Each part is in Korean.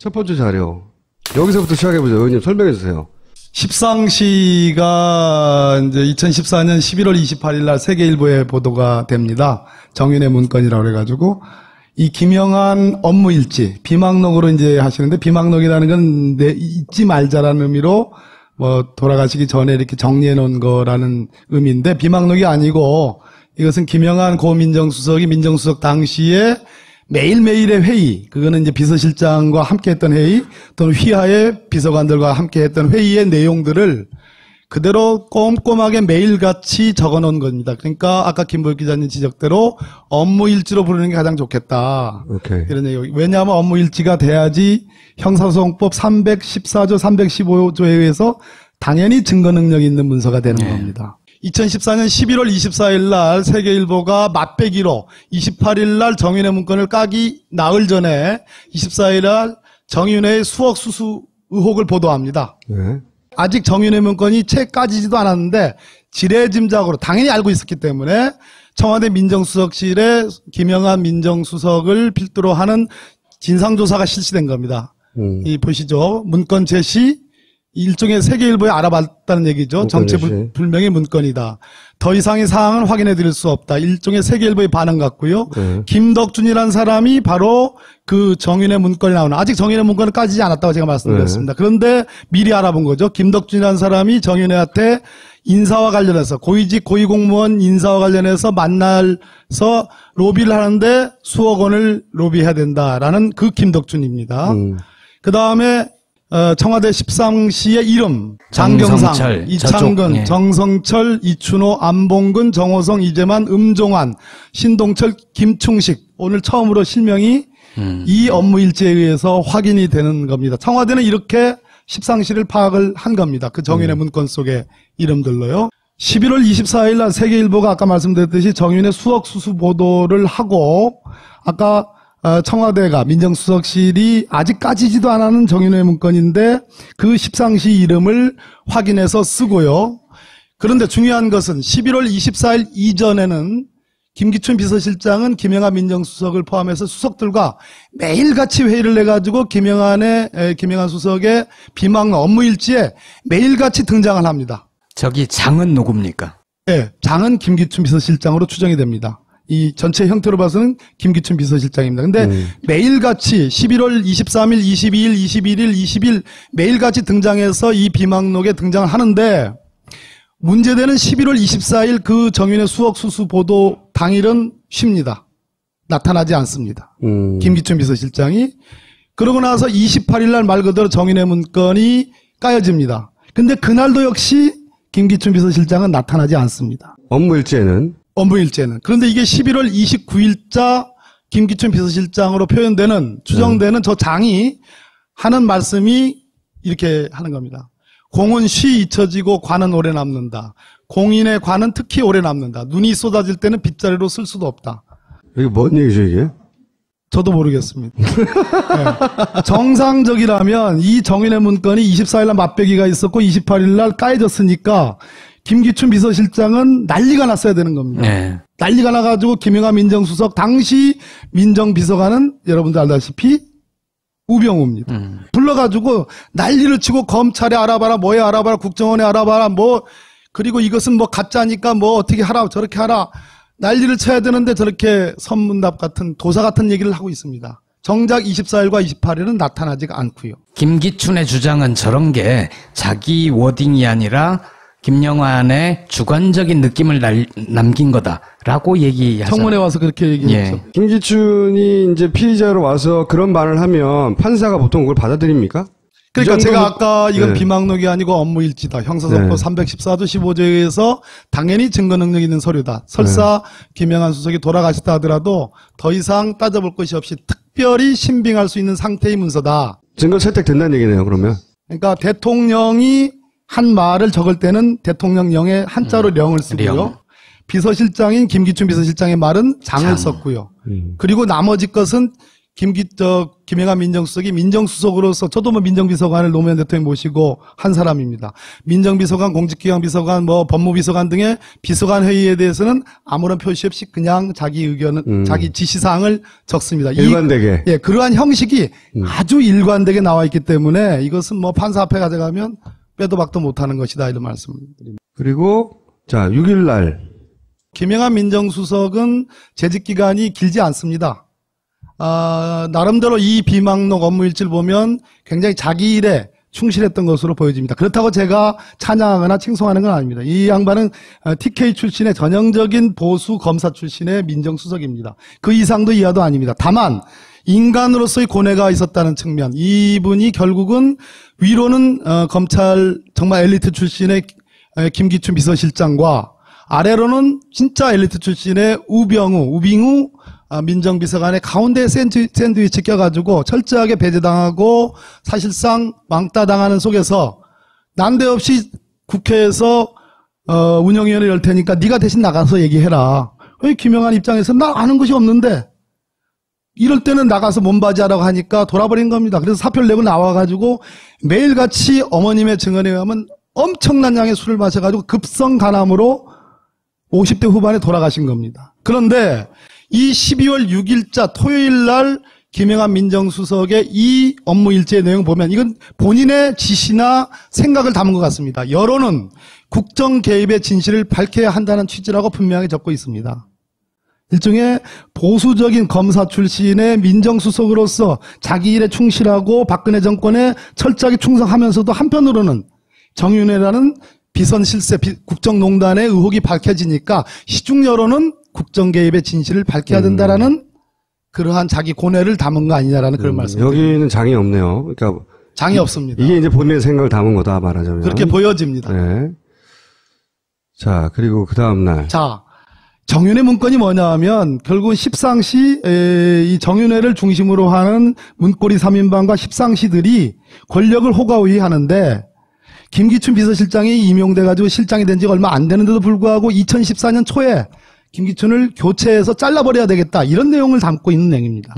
첫 번째 자료. 여기서부터 시작해보죠. 의원님 설명해 주세요. 십상시가 이제 2014년 11월 28일 날 세계일보에 보도가 됩니다. 정윤회 문건이라고 그래가지고 이 김영한 업무일지 비망록으로 이제 하시는데, 비망록이라는 건 잊지 말자라는 의미로 뭐 돌아가시기 전에 이렇게 정리해 놓은 거라는 의미인데, 비망록이 아니고 이것은 김영한 고 민정수석이 민정수석 당시에 매일매일의 회의, 그거는 이제 비서실장과 함께 했던 회의 또는 휘하의 비서관들과 함께 했던 회의의 내용들을 그대로 꼼꼼하게 매일같이 적어 놓은 겁니다. 그러니까 아까 김보혁 기자님 지적대로 업무일지로 부르는 게 가장 좋겠다. 오케이. 이런 얘기. 왜냐하면 업무일지가 돼야지 형사소송법 314조, 315조에 의해서 당연히 증거 능력이 있는 문서가 되는 겁니다. 2014년 11월 24일 날 세계일보가 맛배기로 28일 날 정윤회 문건을 까기 나흘 전에 24일 날 정윤회의 수억 수수 의혹을 보도합니다. 네. 아직 정윤회 문건이 채 까지지도 않았는데 지레짐작으로 당연히 알고 있었기 때문에 청와대 민정수석실에 김영한 민정수석을 필두로 하는 진상조사가 실시된 겁니다. 이 보시죠. 문건 제시, 일종의 세계일보에 알아봤다는 얘기죠. 정체불명의 문건이다. 더 이상의 사항은 확인해 드릴 수 없다. 일종의 세계일보의 반응 같고요. 김덕준이라는 사람이 바로 그 정윤회 문건이 나오는, 아직 정윤회 문건은 까지지 않았다고 제가 말씀드렸습니다. 그런데 미리 알아본 거죠. 김덕준이라는 사람이 정윤회한테 인사와 관련해서, 고위직 고위공무원 인사와 관련해서 만나서 로비를 하는데 수억 원을 로비해야 된다라는 그 김덕준입니다. 그 다음에 청와대 십상시의 이름, 장경상, 이창근, 예. 정성철, 이춘호, 안봉근, 정호성, 이재만, 음종환, 신동철, 김충식, 오늘 처음으로 실명이 이 업무일지에 의해서 확인이 되는 겁니다. 청와대는 이렇게 십상시를 파악을 한 겁니다. 그 정윤회 문건 속의 이름들로요. 11월 24일 날 세계일보가 아까 말씀드렸듯이 정윤회 수억 수수 보도를 하고, 아까 청와대가 민정수석실이 아직 까지지도 않은 정윤회 문건인데 그 십상시 이름을 확인해서 쓰고요. 그런데 중요한 것은 11월 24일 이전에는 김기춘 비서실장은 김영한 민정수석을 포함해서 수석들과 매일같이 회의를 해가지고 김영한 수석의 비망록 업무일지에 매일같이 등장을 합니다. 저기 장은 누굽니까? 네, 장은 김기춘 비서실장으로 추정이 됩니다. 이 전체 형태로 봐서는 김기춘 비서실장입니다. 근데 매일같이 11월 23일, 22일, 21일, 20일 매일같이 등장해서 이 비망록에 등장을 하는데, 문제되는 11월 24일 그 정윤회 수억 수수 보도 당일은 쉽니다. 나타나지 않습니다. 김기춘 비서실장이. 그러고 나서 28일 날 말 그대로 정윤회 문건이 까여집니다. 근데 그날도 역시 김기춘 비서실장은 나타나지 않습니다. 업무일지에는. 그런데 이게 11월 29일자 김기춘 비서실장으로 표현되는, 추정되는 저 장이 하는 말씀이 이렇게 하는 겁니다. 공은 쉬 잊혀지고 관은 오래 남는다. 공인의 관은 특히 오래 남는다. 눈이 쏟아질 때는 빗자루로 쓸 수도 없다. 이게 뭔 얘기죠, 이게? 저도 모르겠습니다. 네. 정상적이라면 이 정윤회 문건이 24일 날 맛배기가 있었고 28일 날 까여졌으니까 김기춘 비서실장은 난리가 났어야 되는 겁니다. 네. 난리가 나가지고 김영한 민정수석 당시 민정비서관은 여러분들 알다시피 우병우입니다. 불러가지고 난리를 치고 검찰에 알아봐라, 뭐에 알아봐라, 국정원에 알아봐라, 뭐, 그리고 이것은 뭐 가짜니까 뭐 어떻게 하라, 저렇게 하라. 난리를 쳐야 되는데 저렇게 선문답 같은, 도사 같은 얘기를 하고 있습니다. 정작 24일과 28일은 나타나지가 않고요. 김기춘의 주장은 저런 게 자기 워딩이 아니라 김영환의 주관적인 느낌을 남긴 거다라고 얘기하잖아요. 청문회 와서 그렇게 얘기했죠. 예. 김기춘이 이제 피의자로 와서 그런 말을 하면 판사가 보통 그걸 받아들입니까? 그러니까 제가 아까 이건 비망록이 아니고 업무일지다. 형사소송법 314조 15조에 의해서 당연히 증거 능력 있는 서류다. 설사 김영한 수석이 돌아가셨다 하더라도 더 이상 따져볼 것이 없이 특별히 신빙할 수 있는 상태의 문서다. 증거 채택된다는 얘기네요, 그러면. 그러니까 대통령이 한 말을 적을 때는 대통령령에 한자로 령을 쓰고요. 령. 비서실장인 김기춘 비서실장의 말은 장을 썼고요. 그리고 나머지 것은 김영한 민정수석이 민정수석으로서 저도 뭐 민정비서관을 노무현 대통령이 모시고 한 사람입니다. 민정비서관, 공직기강 비서관, 뭐 법무비서관 등의 비서관 회의에 대해서는 아무런 표시 없이 그냥 자기 의견은 자기 지시사항을 적습니다. 일관되게. 예, 그러한 형식이 아주 일관되게 나와 있기 때문에 이것은 뭐 판사 앞에 가져가면 빼도 박도 못하는 것이다 이런 말씀드립니다. 그리고 자 6일 날 김영한 민정수석은 재직 기간이 길지 않습니다. 나름대로 이 비망록 업무일지를 보면 굉장히 자기 일에 충실했던 것으로 보여집니다. 그렇다고 제가 찬양하거나 칭송하는 건 아닙니다. 이 양반은 TK 출신의 전형적인 보수 검사 출신의 민정수석입니다. 그 이상도 이하도 아닙니다. 다만 인간으로서의 고뇌가 있었다는 측면, 이분이 결국은 위로는 검찰 정말 엘리트 출신의 김기춘 비서실장과 아래로는 진짜 엘리트 출신의 우빙우 민정비서관의 가운데 샌드위치 껴가지고 철저하게 배제당하고 사실상 왕따당하는 속에서 난데없이 국회에서 운영위원회 열 테니까 네가 대신 나가서 얘기해라. 김영한 입장에서 나 아는 것이 없는데 이럴 때는 나가서 몸바지하라고 하니까 돌아버린 겁니다. 그래서 사표를 내고 나와가지고 매일같이 어머님의 증언에 의하면 엄청난 양의 술을 마셔가지고 급성간암으로 50대 후반에 돌아가신 겁니다. 그런데 이 12월 6일자 토요일 날 김영한 민정수석의 이 업무 일지의 내용 보면 이건 본인의 지시나 생각을 담은 것 같습니다. 여론은 국정 개입의 진실을 밝혀야 한다는 취지라고 분명하게 적고 있습니다. 일종의 보수적인 검사 출신의 민정수석으로서 자기 일에 충실하고 박근혜 정권에 철저하게 충성하면서도 한편으로는 정윤회라는 비선 실세 국정농단의 의혹이 밝혀지니까 시중 여론은 국정 개입의 진실을 밝혀야 된다라는 그러한 자기 고뇌를 담은 거 아니냐라는 그런 말씀입니다. 여기는 장이 없네요. 그러니까 장이 없습니다. 이게 이제 본인의 생각을 담은 거다 말하자면. 그렇게 보여집니다. 네. 자, 그리고 그 다음 날. 자, 정윤회 문건이 뭐냐 하면 결국은 십상시 이 정윤회를 중심으로 하는 문고리 3인방과 십상시들이 권력을 호가호위하는데 김기춘 비서실장이 임용돼가지고 실장이 된 지가 얼마 안 되는데도 불구하고 2014년 초에 김기춘을 교체해서 잘라버려야 되겠다 이런 내용을 담고 있는 내용입니다.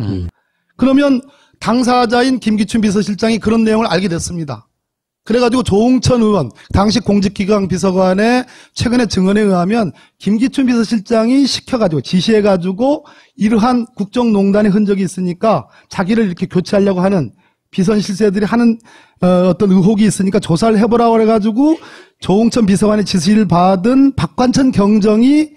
그러면 당사자인 김기춘 비서실장이 그런 내용을 알게 됐습니다. 그래가지고 조홍천 의원 당시 공직기강 비서관의 최근의 증언에 의하면 김기춘 비서실장이 시켜가지고 지시해가지고 이러한 국정농단의 흔적이 있으니까 자기를 이렇게 교체하려고 하는 비선 실세들이 하는 어떤 의혹이 있으니까 조사를 해보라고 그래가지고 조홍천 비서관의 지시를 받은 박관천 경정이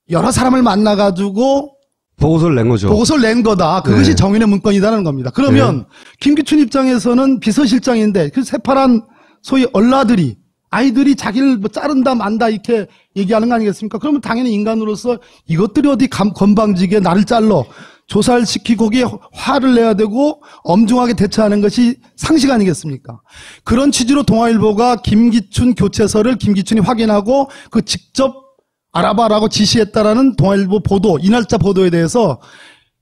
여러 사람을 만나가지고 보고서를 낸 거죠. 보고서를 낸 거다. 그것이 네. 정윤의 문건이라는 겁니다. 그러면 김기춘 입장에서는 비서실장인데 그 새파란 소위 얼라들이 아이들이 자기를 뭐 자른다 만다 이렇게 얘기하는 거 아니겠습니까? 그러면 당연히 인간으로서 이것들이 어디 건방지게 나를 잘러 조사를 시키고 거기에 화를 내야 되고 엄중하게 대처하는 것이 상식 아니겠습니까? 그런 취지로 동아일보가 김기춘 교체서를 김기춘이 확인하고 그 직접 알아봐라고 지시했다라는 동아일보 보도, 이날짜 보도에 대해서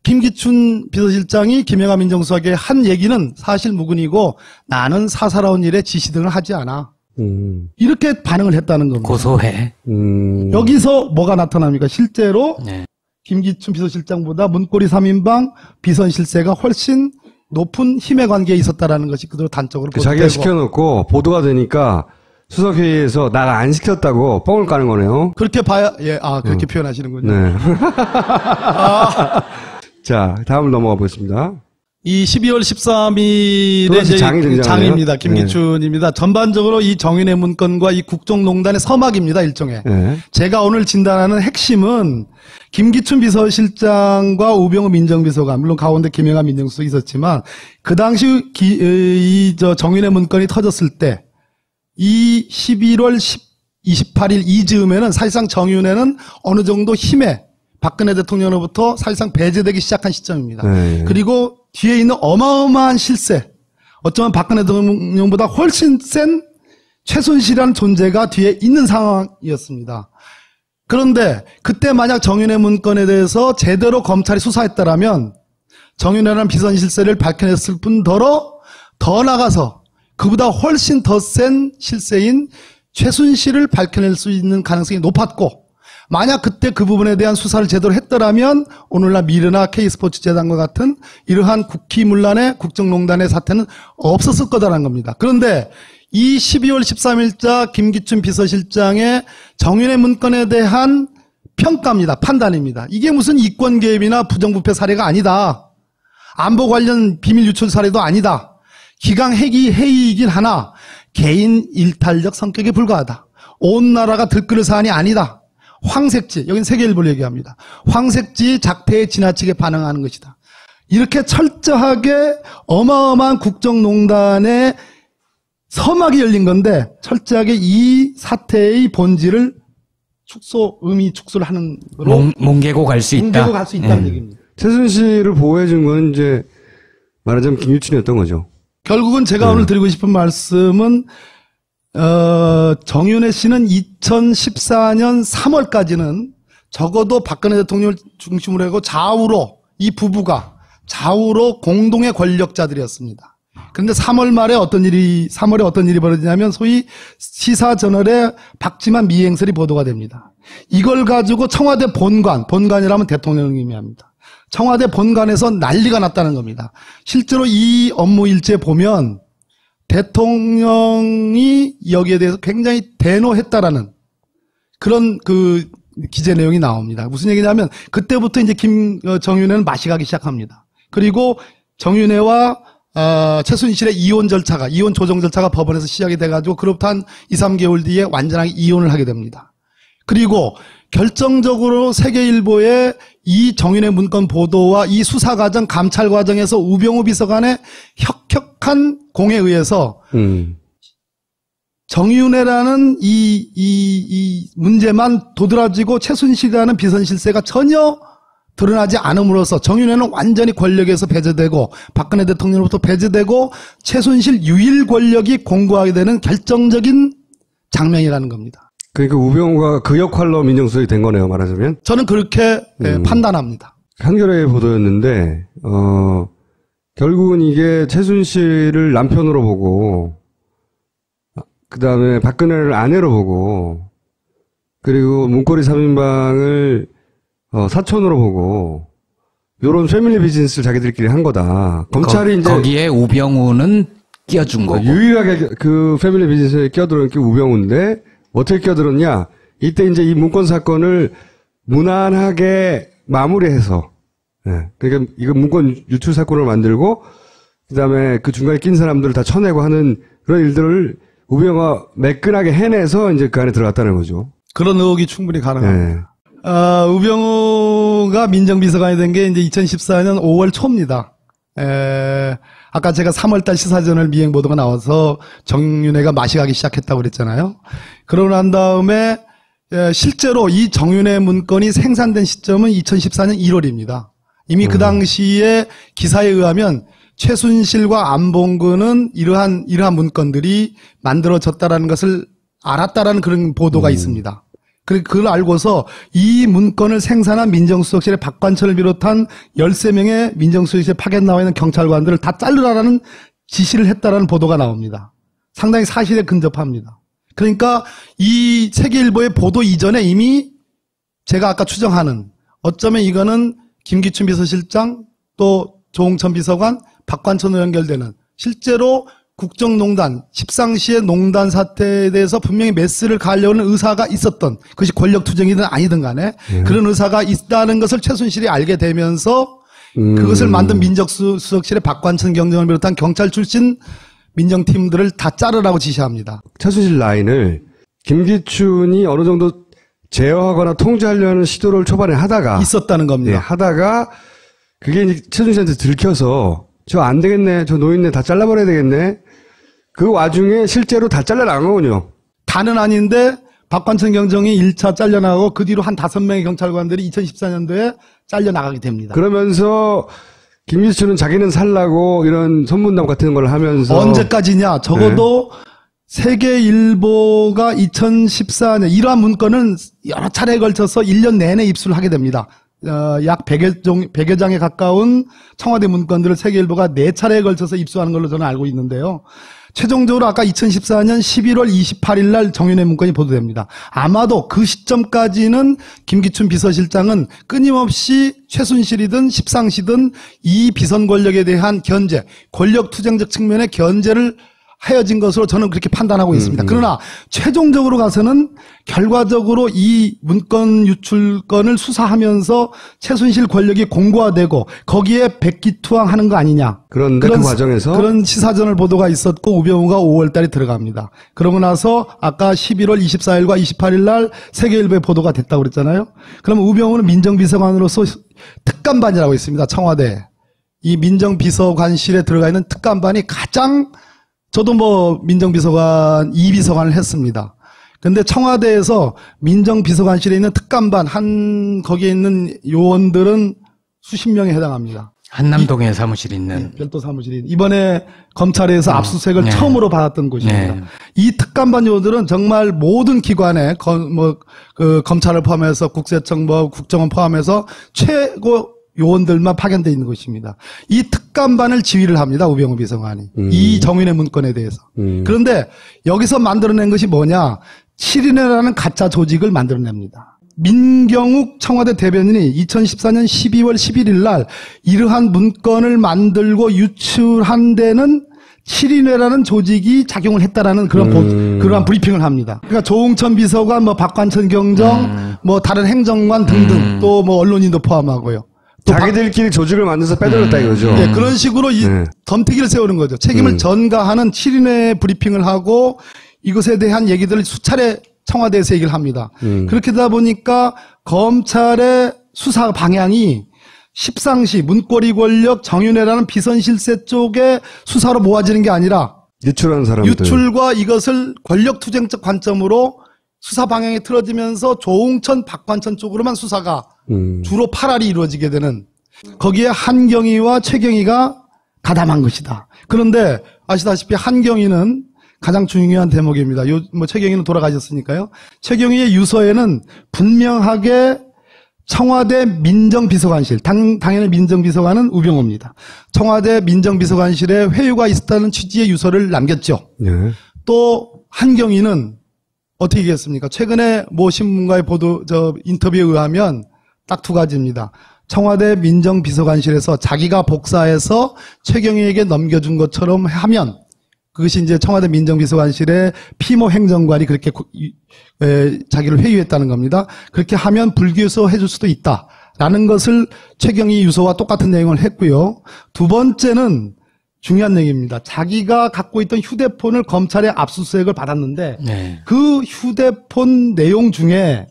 김기춘 비서실장이 김영한 민정수석에 한 얘기는 사실 무근이고 나는 사사로운 일에 지시 등을 하지 않아. 이렇게 반응을 했다는 겁니다. 고소해. 여기서 뭐가 나타납니까? 실제로 네. 김기춘 비서실장보다 문고리 3인방 비선 실세가 훨씬 높은 힘의 관계에 있었다라는 것이 그대로 단적으로 보도되고 자기가 시켜놓고 보도가 되니까 수석회의에서 나가 안 시켰다고 뻥을 까는 거네요. 그렇게 봐야 그렇게 표현하시는군요. 네. 자, 다음 넘어가 보겠습니다. 이 12월 13일에 또다시 장이 등장하네요. 장입니다. 김기춘입니다. 전반적으로 이 정윤회 문건과 이 국정농단의 서막입니다. 일종의. 네. 제가 제가 오늘 진단하는 핵심은 김기춘 비서실장과 우병우 민정비서관, 물론 가운데 김영한 민정수석이 있었지만 그 당시 정윤회 문건이 터졌을 때 이 11월 28일 이즈음에는 사실상 정윤회는 어느 정도 힘에 박근혜 대통령으로부터 사실상 배제되기 시작한 시점입니다. 네. 그리고 뒤에 있는 어마어마한 실세, 어쩌면 박근혜 대통령보다 훨씬 센 최순실이라는 존재가 뒤에 있는 상황이었습니다. 그런데 그때 만약 정윤회 문건에 대해서 제대로 검찰이 수사했다라면 정윤회라는 비선 실세를 밝혀냈을 뿐더러 더 나가서 그보다 훨씬 더 센 실세인 최순실을 밝혀낼 수 있는 가능성이 높았고 만약 그때 그 부분에 대한 수사를 제대로 했더라면 오늘날 미르나 K스포츠재단과 같은 이러한 국기문란의 국정농단의 사태는 없었을 거다라는 겁니다. 그런데 이 12월 13일자 김기춘 비서실장의 정윤회 문건에 대한 평가입니다. 판단입니다. 이게 무슨 이권 개입이나 부정부패 사례가 아니다. 안보 관련 비밀 유출 사례도 아니다. 기강 회의이긴 하나 개인 일탈적 성격에 불과하다. 온 나라가 들끓을 사안이 아니다. 황색지, 여긴 세계일보를 얘기합니다. 황색지 작태에 지나치게 반응하는 것이다. 이렇게 철저하게 어마어마한 국정농단의 서막이 열린 건데 철저하게 이 사태의 본질을 의미 축소를 하는 거로 뭉개고 갈 수 있다. 뭉개고 갈 수 있다는 얘기입니다. 최순실을 보호해준 건 이제 말하자면 김유춘이었던 거죠. 결국은 제가 오늘 드리고 싶은 말씀은 정윤회 씨는 2014년 3월까지는 적어도 박근혜 대통령을 중심으로 하고 좌우로 이 부부가 좌우로 공동의 권력자들이었습니다. 그런데 3월에 어떤 일이 벌어지냐면 소위 시사저널에 박지만 미행설이 보도가 됩니다. 이걸 가지고 청와대 본관이라면 대통령을 의미합니다. 청와대 본관에서 난리가 났다는 겁니다. 실제로 이 업무 일지에 보면 대통령이 여기에 대해서 굉장히 대노했다라는 그런 그 기재 내용이 나옵니다. 무슨 얘기냐면 그때부터 이제 정윤회는 맛이 가기 시작합니다. 그리고 정윤회와 최순실의 이혼 조정 절차가 법원에서 시작이 돼가지고 그로부터 한 2, 3개월 뒤에 완전하게 이혼을 하게 됩니다. 그리고 결정적으로 세계일보의 이 정윤회 문건 보도와 이 수사 과정, 감찰 과정에서 우병우 비서관의 혁혁한 공에 의해서 정윤회라는 이 문제만 도드라지고 최순실이라는 비선실세가 전혀 드러나지 않음으로써 정윤회는 완전히 권력에서 배제되고 박근혜 대통령으로부터 배제되고 최순실 유일 권력이 공고하게 되는 결정적인 장면이라는 겁니다. 그러니까 우병우가 그 역할로 민정수석이 된 거네요, 말하자면. 저는 그렇게 판단합니다. 한겨레 보도였는데 결국은 이게 최순실을 남편으로 보고 그다음에 박근혜를 아내로 보고 그리고 문고리 3인방을 사촌으로 보고 요런 패밀리 비즈니스를 자기들끼리 한 거다. 검찰이 이제 거기에 우병우는 끼워준 거고. 유일하게 그 패밀리 비즈니스에 끼어들은 게 우병우인데 어떻게 끼어들었냐? 이때 이제 이 문건 사건을 무난하게 마무리해서, 그러니까 이거 문건 유출 사건을 만들고, 그 다음에 그 중간에 낀 사람들을 다 쳐내고 하는 그런 일들을 우병우가 매끈하게 해내서 이제 그 안에 들어갔다는 거죠. 그런 의혹이 충분히 가능합니다. 우병우가 민정비서관이 된 게 이제 2014년 5월 초입니다. 아까 제가 3월달 시사저널 미행 보도가 나와서 정윤회가 맛이 가기 시작했다고 그랬잖아요. 그러고 난 다음에 실제로 이 정윤회 문건이 생산된 시점은 2014년 1월입니다. 이미 그 당시에 기사에 의하면 최순실과 안봉근은 이러한 문건들이 만들어졌다라는 것을 알았다라는 그런 보도가 있습니다. 그걸 알고서 이 문건을 생산한 민정수석실의 박관철을 비롯한 13명의 민정수석실에 파견 나와 있는 경찰관들을 다 자르라는 지시를 했다라는 보도가 나옵니다. 상당히 사실에 근접합니다. 그러니까 이 세계일보의 보도 이전에 이미 제가 아까 추정하는 어쩌면 이거는 김기춘 비서실장 또 조홍천 비서관 박관철로 연결되는 실제로 국정농단, 십상시의 농단 사태에 대해서 분명히 메스를 가려는 의사가 있었던 그것이 권력투쟁이든 아니든 간에 그런 의사가 있다는 것을 최순실이 알게 되면서 그것을 만든 민정수석실의 박관천 경정을 비롯한 경찰 출신 민정팀들을 다 자르라고 지시합니다. 최순실 라인을 김기춘이 어느 정도 제어하거나 통제하려는 시도를 초반에 하다가 있었다는 겁니다. 하다가 그게 이제 최순실한테 들켜서 저 안 되겠네, 저 노인네 다 잘라버려야 되겠네. 그 와중에 실제로 다 잘려나간 거군요. 다는 아닌데 박관천 경정이 1차 잘려나가고 그 뒤로 한 5명의 경찰관들이 2014년도에 잘려나가게 됩니다. 그러면서 김기춘은 자기는 살라고 이런 선문담 같은 걸 하면서 언제까지냐? 적어도 세계일보가 2014년 이러한 문건은 여러 차례에 걸쳐서 1년 내내 입수를 하게 됩니다. 약 100여 장에 가까운 청와대 문건들을 세계일보가 4차례에 걸쳐서 입수하는 걸로 저는 알고 있는데요. 최종적으로 아까 2014년 11월 28일 날 정윤회 문건이 보도됩니다. 아마도 그 시점까지는 김기춘 비서실장은 끊임없이 최순실이든 십상시든 이 비선 권력에 대한 견제, 권력 투쟁적 측면의 견제를 하여진 것으로 저는 그렇게 판단하고 있습니다. 그러나 최종적으로 가서는 결과적으로 이 문건 유출건을 수사하면서 최순실 권력이 공고화되고 거기에 백기투항하는 거 아니냐. 그런데 그 과정에서 그런 시사저널 보도가 있었고 우병우가 5월 달에 들어갑니다. 그러고 나서 아까 11월 24일과 28일 날 세계일보에 보도가 됐다고 그랬잖아요. 그러면 우병우는 민정비서관으로서 특감반이라고 있습니다. 청와대. 이 민정비서관실에 들어가 있는 특감반이 가장 저도 뭐 민정비서관 2비서관을 했습니다. 근데 청와대에서 민정비서관실에 있는 특감반 거기에 있는 요원들은 수십 명에 해당합니다. 한남동에 사무실 있는. 별도 사무실이 이번에 검찰에서 압수수색을 네. 처음으로 받았던 곳입니다. 네. 이 특감반 요원들은 정말 모든 기관에 검찰을 포함해서 국세청 국정원 포함해서 최고 요원들만 파견되어 있는 것입니다. 이 특감반을 지휘를 합니다. 우병우 비서관이. 이 정윤회 문건에 대해서. 그런데 여기서 만들어낸 것이 뭐냐. 7인회라는 가짜 조직을 만들어냅니다. 민경욱 청와대 대변인이 2014년 12월 11일 날 이러한 문건을 만들고 유출한 데는 7인회라는 조직이 작용을 했다라는 그러한 브리핑을 합니다. 그러니까 조홍천 비서관, 박관천 경정, 다른 행정관 등등 또 언론인도 포함하고요. 자기들끼리 조직을 만들어서 빼돌렸다 이거죠. 네, 그런 식으로 덤태기를 세우는 거죠. 책임을 전가하는 7인회 브리핑을 하고 이것에 대한 얘기들을 수차례 청와대에서 얘기를 합니다. 그렇게 되다 보니까 검찰의 수사 방향이 십상시 문고리 권력 정윤회라는 비선실세 쪽에 수사로 모아지는 게 아니라 유출한 사람들. 유출과 이것을 권력투쟁적 관점으로 수사 방향이 틀어지면서 조홍천, 박관천 쪽으로만 수사가 주로 팔알이 이루어지게 되는 거기에 한경희와 최경희가 가담한 것이다. 그런데 아시다시피 한경희는 가장 중요한 대목입니다. 최경희는 돌아가셨으니까요. 최경희의 유서에는 분명하게 청와대 민정비서관실, 당연히 민정비서관은 우병우입니다. 청와대 민정비서관실에 회유가 있었다는 취지의 유서를 남겼죠. 네. 또 한경희는 어떻게 얘기했습니까? 최근에 모 신문과의 인터뷰에 의하면 딱 두 가지입니다. 청와대 민정비서관실에서 자기가 복사해서 최경희에게 넘겨준 것처럼 하면 그것이 이제 청와대 민정비서관실의 피모 행정관이 그렇게 자기를 회유했다는 겁니다. 그렇게 하면 불기소 해줄 수도 있다라는 것을 최경희 유서와 똑같은 내용을 했고요. 두 번째는 중요한 얘기입니다. 자기가 갖고 있던 휴대폰을 검찰의 압수수색을 받았는데 네. 그 휴대폰 내용 중에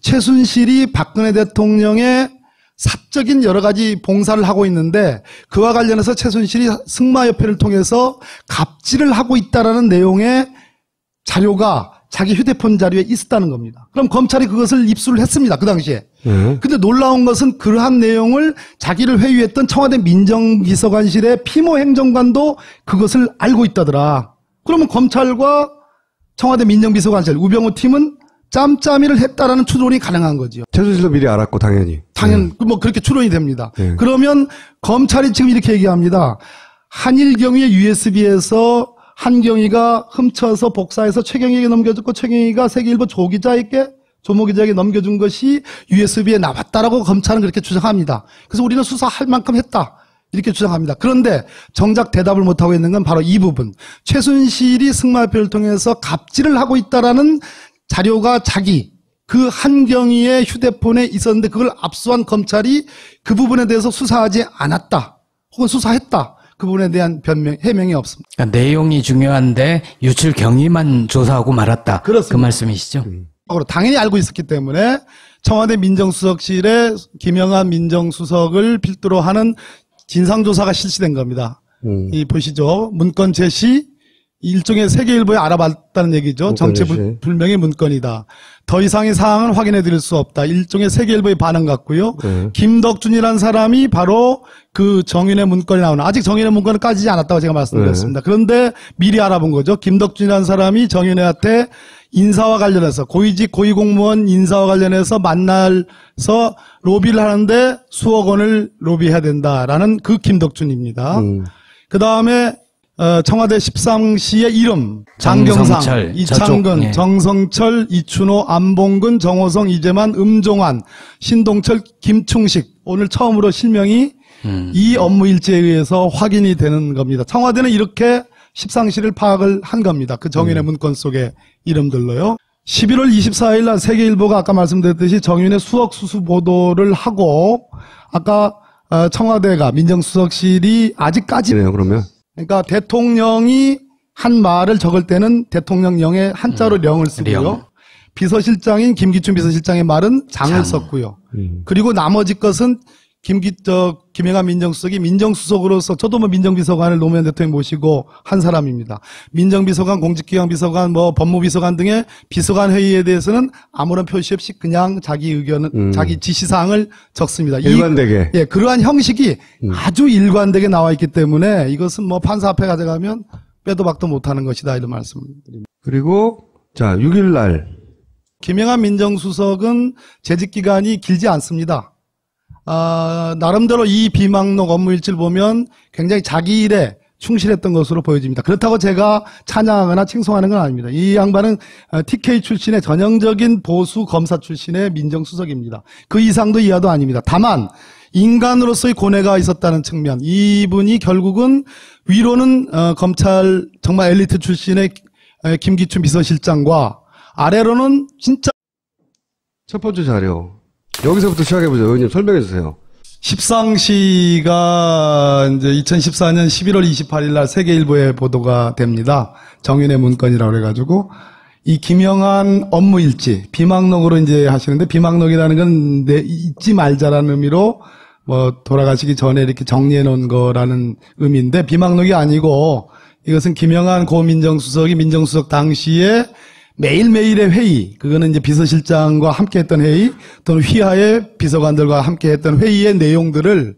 최순실이 박근혜 대통령의 사적인 여러 가지 봉사를 하고 있는데 그와 관련해서 최순실이 승마협회를 통해서 갑질을 하고 있다라는 내용의 자료가 자기 휴대폰 자료에 있었다는 겁니다. 그럼 검찰이 그것을 입수를 했습니다. 그 당시에. 근데 놀라운 것은 그러한 내용을 자기를 회유했던 청와대 민정비서관실의 피모 행정관도 그것을 알고 있다더라. 그러면 검찰과 청와대 민정비서관실 우병우 팀은 짬짬이를 했다라는 추론이 가능한 거죠. 최순실도 미리 알았고 당연히. 그렇게 추론이 됩니다. 네. 그러면 검찰이 지금 이렇게 얘기합니다. 한일경위의 USB에서 한경희가 훔쳐서 복사해서 최경희에게 넘겨줬고 최경희가 세계일보 조 기자에게 넘겨준 것이 USB에 나왔다라고 검찰은 그렇게 주장합니다. 그래서 우리는 수사할 만큼 했다. 이렇게 주장합니다. 그런데 정작 대답을 못하고 있는 건 바로 이 부분. 최순실이 승마협회를 통해서 갑질을 하고 있다라는 자료가 그 한경희의 휴대폰에 있었는데 그걸 압수한 검찰이 그 부분에 대해서 수사하지 않았다. 혹은 수사했다. 그 부분에 대한 해명이 없습니다. 그러니까 내용이 중요한데 유출 경위만 조사하고 말았다. 그렇습니다. 그 말씀이시죠? 당연히 알고 있었기 때문에 청와대 민정수석실에 김영한 민정수석을 필두로 하는 진상조사가 실시된 겁니다. 이 보시죠. 문건 제시 일종의 세계일보에 알아봤다는 얘기죠. 정체불명의 문건이다. 더 이상의 사항은 확인해 드릴 수 없다. 일종의 세계일보의 반응 같고요. 김덕준이라는 사람이 바로 그 정윤회 문건이 나오는, 아직 정윤회 문건은 까지지 않았다고 제가 말씀드렸습니다. 그런데 미리 알아본 거죠. 김덕준이라는 사람이 정윤회한테 인사와 관련해서 고위직 고위공무원 인사와 관련해서 만나서 로비를 하는데 수억 원을 로비해야 된다라는 그 김덕준입니다. 그 다음에 청와대 십상시의 이름 장경상, 정성철, 이창근, 저쪽, 예. 정성철, 이춘호, 안봉근, 정호성, 이재만, 음종환, 신동철, 김충식 오늘 처음으로 실명이 이 업무 일지에 의해서 확인이 되는 겁니다. 청와대는 이렇게 십상시를 파악을 한 겁니다. 그 정윤의 문건 속의 이름들로요. 11월 24일 날 세계일보가 아까 말씀드렸듯이 정윤의 수억 수수 보도를 하고 아까 청와대가 민정수석실이 아직까지 네요, 그러면. 그러니까 대통령이 한 말을 적을 때는 대통령령에 한자로 령을 쓰고요. 령. 비서실장인 김기춘 비서실장의 말은 장을 썼고요. 그리고 나머지 것은 김영하 민정수석이 민정수석으로서 저도 뭐 민정비서관을 노무현 대통령이 모시고 한 사람입니다. 민정비서관, 공직기강 비서관, 뭐 법무비서관 등의 비서관 회의에 대해서는 아무런 표시 없이 그냥 자기 의견은 자기 지시사항을 적습니다. 일관되게. 예, 그러한 형식이 아주 일관되게 나와 있기 때문에 이것은 뭐 판사 앞에 가져가면 빼도 박도 못하는 것이다 이런 말씀드립니다. 그리고 자 6일 날 김영하 민정수석은 재직 기간이 길지 않습니다. 나름대로 이 비망록 업무일지를 보면 굉장히 자기 일에 충실했던 것으로 보여집니다. 그렇다고 제가 찬양하거나 칭송하는 건 아닙니다. 이 양반은 TK 출신의 전형적인 보수 검사 출신의 민정수석입니다. 그 이상도 이하도 아닙니다. 다만 인간으로서의 고뇌가 있었다는 측면, 이분이 결국은 위로는 검찰 정말 엘리트 출신의 김기춘 비서실장과 아래로는 진짜 첫 번째 자료 여기서부터 시작해보죠. 의원님 설명해 주세요. 십상시가 이제 2014년 11월 28일 날 세계일보에 보도가 됩니다. 정윤의 문건이라고 그래가지고 이 김영한 업무일지 비망록으로 이제 하시는데 비망록이라는 건 잊지 말자라는 의미로 뭐 돌아가시기 전에 이렇게 정리해 놓은 거라는 의미인데 비망록이 아니고 이것은 김영한 고 민정수석이 민정수석 당시에 매일매일의 회의, 그거는 이제 비서실장과 함께 했던 회의, 또는 휘하의 비서관들과 함께 했던 회의의 내용들을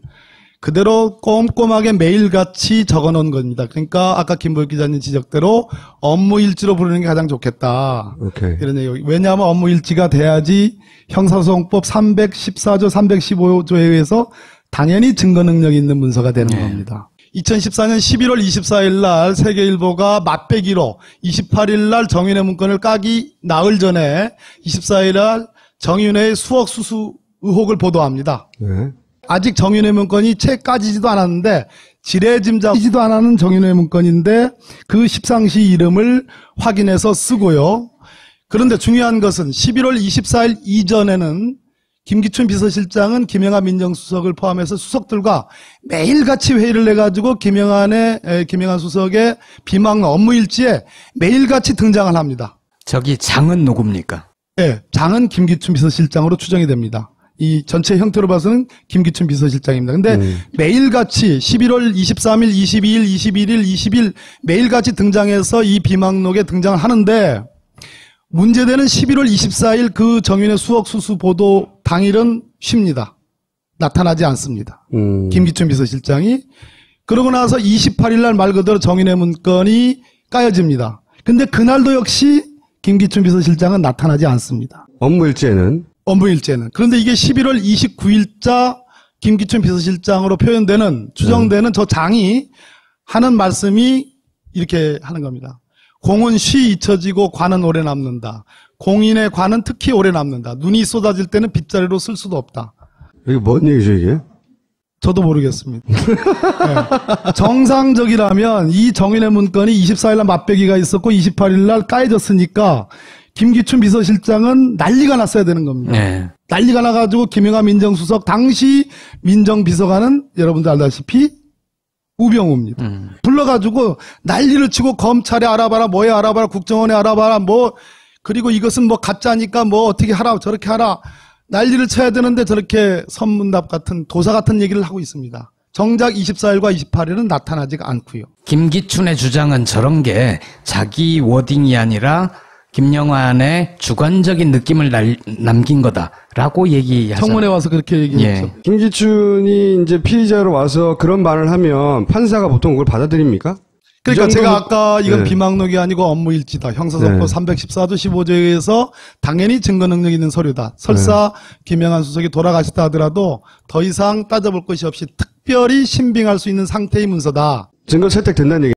그대로 꼼꼼하게 매일같이 적어 놓은 겁니다. 그러니까 아까 김보혁 기자님 지적대로 업무일지로 부르는 게 가장 좋겠다. 오케이. 이런 얘기. 왜냐하면 업무일지가 돼야지 형사소송법 314조, 315조에 의해서 당연히 증거 능력이 있는 문서가 되는 겁니다. 2014년 11월 24일 날 세계일보가 맛배기로 28일 날 정윤의 문건을 까기 나흘 전에 24일 날 정윤의 수억 수수 의혹을 보도합니다. 네. 아직 정윤의 문건이 채 까지지도 않았는데 지레짐작이지도 않은 정윤의 문건인데 그 십상시 이름을 확인해서 쓰고요. 그런데 중요한 것은 11월 24일 이전에는 김기춘 비서실장은 김영하 민정수석을 포함해서 수석들과 매일같이 회의를 해가지고 김영한 수석의 비망록 업무일지에 매일같이 등장을 합니다. 저기 장은 누굽니까? 네, 장은 김기춘 비서실장으로 추정이 됩니다. 이 전체 형태로 봐서는 김기춘 비서실장입니다. 근데 매일같이 11월 23일, 22일, 21일, 20일 매일같이 등장해서 이 비망록에 등장을 하는데 문제되는 11월 24일 그 정윤의 수억 수수 보도 당일은 쉽니다. 나타나지 않습니다. 김기춘 비서실장이. 그러고 나서 28일 날 말 그대로 정윤의 문건이 까여집니다. 근데 그날도 역시 김기춘 비서실장은 나타나지 않습니다. 업무일지에는. 그런데 이게 11월 29일자 김기춘 비서실장으로 표현되는, 추정되는 저 장이 하는 말씀이 이렇게 하는 겁니다. 공은 쉬 잊혀지고 관은 오래 남는다. 공인의 관은 특히 오래 남는다. 눈이 쏟아질 때는 빗자루로 쓸 수도 없다. 이게 뭔 얘기죠, 이게? 저도 모르겠습니다. 네. 정상적이라면 이 정윤의 문건이 24일 날 맛배기가 있었고 28일 날 까여졌으니까 김기춘 비서실장은 난리가 났어야 되는 겁니다. 네. 난리가 나가지고 김영하 민정수석 당시 민정비서관은 여러분들 알다시피 우병우입니다. 불러가지고 난리를 치고 검찰에 알아봐라, 뭐에 알아봐라, 국정원에 알아봐라, 뭐 그리고 이것은 뭐 가짜니까 뭐 어떻게 하라, 저렇게 하라 난리를 쳐야 되는데 저렇게 선문답 같은 도사 같은 얘기를 하고 있습니다. 정작 24일과 28일은 나타나지가 않고요. 김기춘의 주장은 저런 게 자기 워딩이 아니라 김영환의 주관적인 느낌을 남긴 거다라고 얘기하잖아요. 청문회 와서 그렇게 얘기했죠. 예. 김기춘이 이제 피의자로 와서 그런 말을 하면 판사가 보통 그걸 받아들입니까? 그러니까 제가 정도면- 아까 이건 네. 비망록이 아니고 업무일지다. 형사소송법 네. 314조 15조에 의해서 당연히 증거 능력 있는 서류다. 설사 김영한 수석이 돌아가셨다 하더라도 더 이상 따져볼 것이 없이 특별히 신빙할 수 있는 상태의 문서다. 증거 채택된다는 얘기.